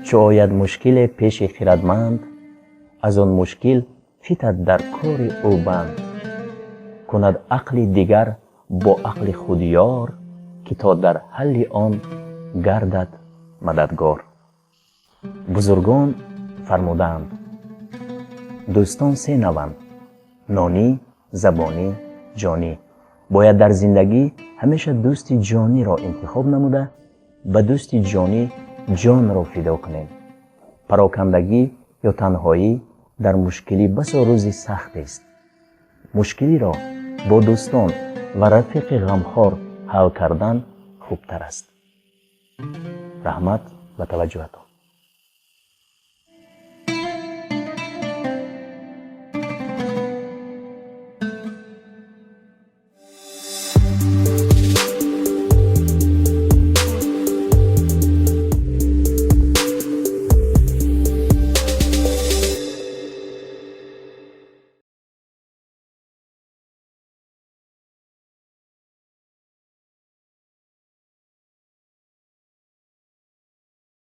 چو آید مشکل پیش خردمند، از آن مشکل فتد در کار او بند. کند عقل دیگر با عقل خود یار، که تا در حل آن گردد مددگار. بزرگان فرمودند دوستان سه نوند: نانی، زبانی، جانی. باید در زندگی همیشه دوست جانی را انتخاب نموده به دوست جانی جان را فدا کنیم. پراکندگی یا تنهایی در مشکلی بسا روزی سخت است. مشکلی را با دوستان و رفیق غمخوار حل کردن خوبتر است. رحمت و توجهتان.